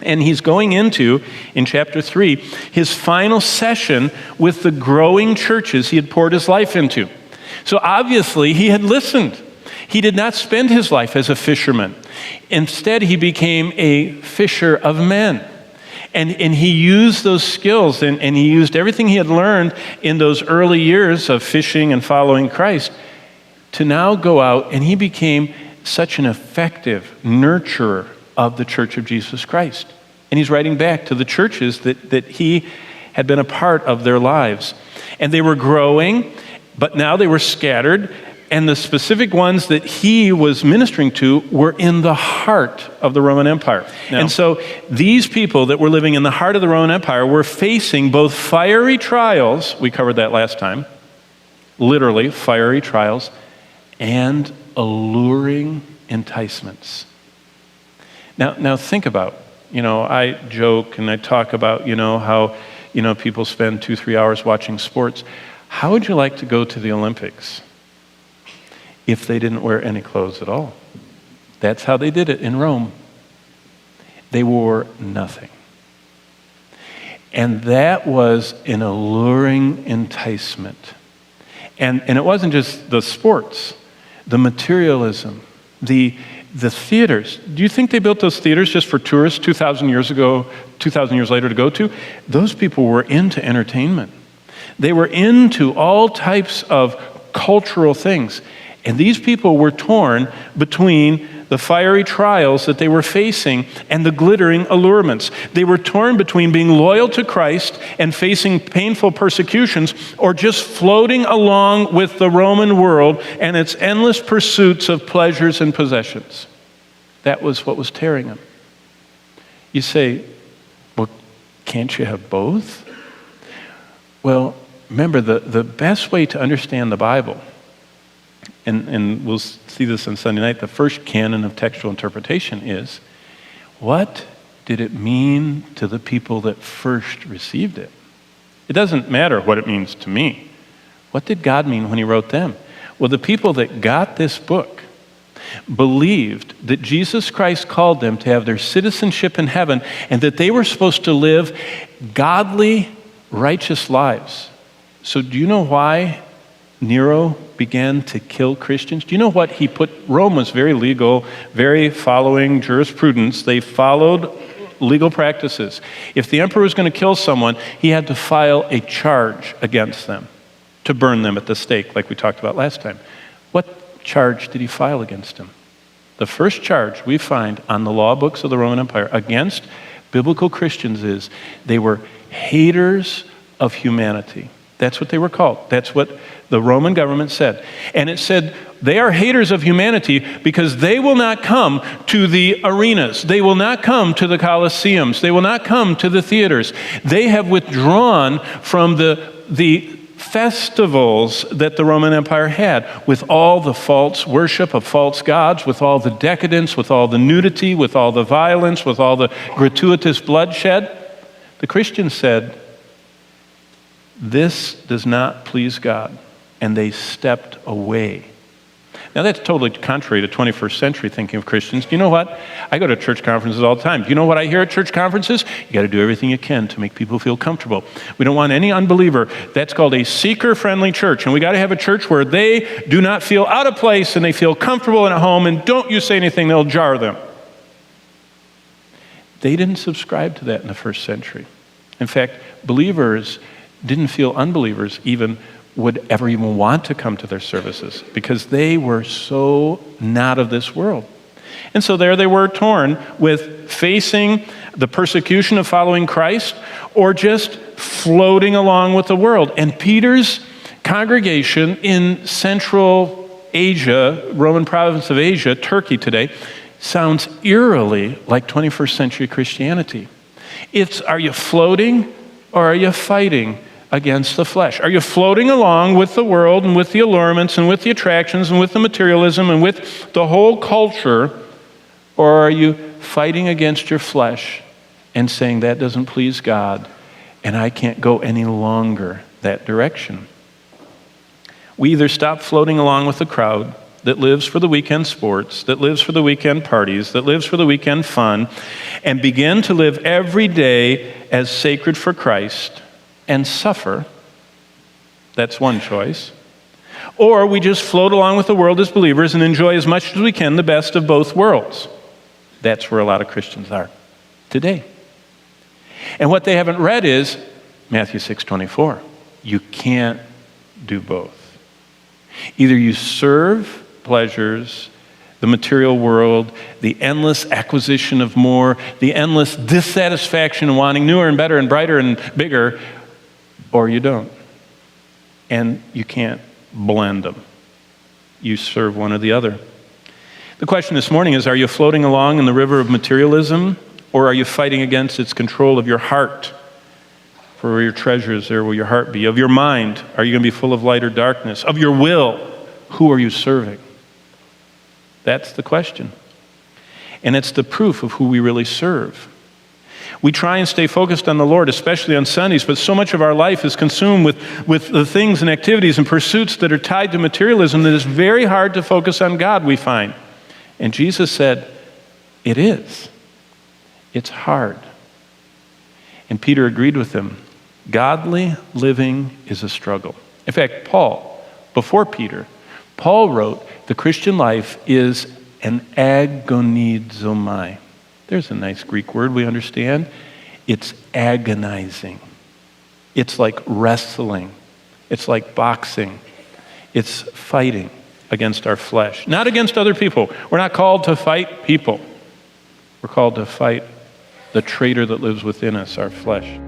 And he's going into, in chapter 3, his final session with the growing churches he had poured his life into. So obviously he had listened. He did not spend his life as a fisherman. Instead, he became a fisher of men. And he used those skills and he used everything he had learned in those early years of fishing and following Christ to now go out, and he became such an effective nurturer of the Church of Jesus Christ. And he's writing back to the churches that he had been a part of their lives. And they were growing, but now they were scattered. And the specific ones that he was ministering to were in the heart of the Roman Empire. Now, and so these people that were living in the heart of the Roman Empire were facing both fiery trials, we covered that last time, literally fiery trials, and alluring enticements. Now think about, I joke and I talk about, how, people spend 2-3 hours watching sports. How would you like to go to the Olympics if they didn't wear any clothes at all? That's how they did it in Rome. They wore nothing. And that was an alluring enticement. And it wasn't just the sports, the materialism, the theaters. Do you think they built those theaters just for tourists 2,000 years ago, 2,000 years later to go to? Those people were into entertainment. They were into all types of cultural things. And these people were torn between the fiery trials that they were facing and the glittering allurements. They were torn between being loyal to Christ and facing painful persecutions, or just floating along with the Roman world and its endless pursuits of pleasures and possessions. That was what was tearing them. You say, well, can't you have both? Well, remember, the best way to understand the Bible, and we'll see this on Sunday night, the first canon of textual interpretation is, what did it mean to the people that first received it? It doesn't matter what it means to me. What did God mean when he wrote them? Well, the people that got this book believed that Jesus Christ called them to have their citizenship in heaven and that they were supposed to live godly, righteous lives. So do you know why Nero began to kill Christians? Do you know what he put? Rome was very legal, very following jurisprudence. They followed legal practices. If the emperor was going to kill someone, he had to file a charge against them to burn them at the stake, like we talked about last time. What charge did he file against them? The first charge we find on the law books of the Roman Empire against biblical Christians is they were haters of humanity. That's what they were called. That's what the Roman government said. And it said they are haters of humanity because they will not come to the arenas. They will not come to the Colosseums. They will not come to the theaters. They have withdrawn from the festivals that the Roman Empire had, with all the false worship of false gods, with all the decadence, with all the nudity, with all the violence, with all the gratuitous bloodshed. The Christians said, this does not please God, and they stepped away. Now that's totally contrary to 21st century thinking of Christians. Do you know what? I go to church conferences all the time. Do you know what I hear at church conferences? You got to do everything you can to make people feel comfortable. We don't want any unbeliever. That's called a seeker-friendly church, and we got to have a church where they do not feel out of place and they feel comfortable and at home, and don't you say anything, they'll jar them. They didn't subscribe to that in the first century. In fact, believers didn't feel unbelievers would ever even want to come to their services because they were so not of this world. And so there they were, torn with facing the persecution of following Christ or just floating along with the world. And Peter's congregation in Central Asia, Roman province of Asia, Turkey today, sounds eerily like 21st century Christianity. It's, are you floating or are you fighting against the flesh? Are you floating along with the world and with the allurements and with the attractions and with the materialism and with the whole culture, or are you fighting against your flesh and saying that doesn't please God and I can't go any longer that direction? We either stop floating along with the crowd that lives for the weekend sports, that lives for the weekend parties, that lives for the weekend fun, and begin to live every day as sacred for Christ and suffer. That's one choice. Or we just float along with the world as believers and enjoy as much as we can the best of both worlds. That's where a lot of Christians are today. And what they haven't read is Matthew 6:24. You can't do both. Either you serve pleasures, the material world, the endless acquisition of more, the endless dissatisfaction in wanting newer and better and brighter and bigger, or you don't. And you can't blend them. You serve one or the other. The question this morning is, are you floating along in the river of materialism, or are you fighting against its control of your heart? For where your treasure is, there will your heart be. Of your mind, are you going to be full of light or darkness? Of your will, who are you serving? That's the question. And it's the proof of who we really serve. We try and stay focused on the Lord, especially on Sundays, but so much of our life is consumed with the things and activities and pursuits that are tied to materialism that it's very hard to focus on God, we find. And Jesus said, it is. It's hard. And Peter agreed with him. Godly living is a struggle. In fact, before Peter, Paul wrote, the Christian life is an agonizomai. There's a nice Greek word we understand. It's agonizing. It's like wrestling. It's like boxing. It's fighting against our flesh. Not against other people. We're not called to fight people. We're called to fight the traitor that lives within us, our flesh.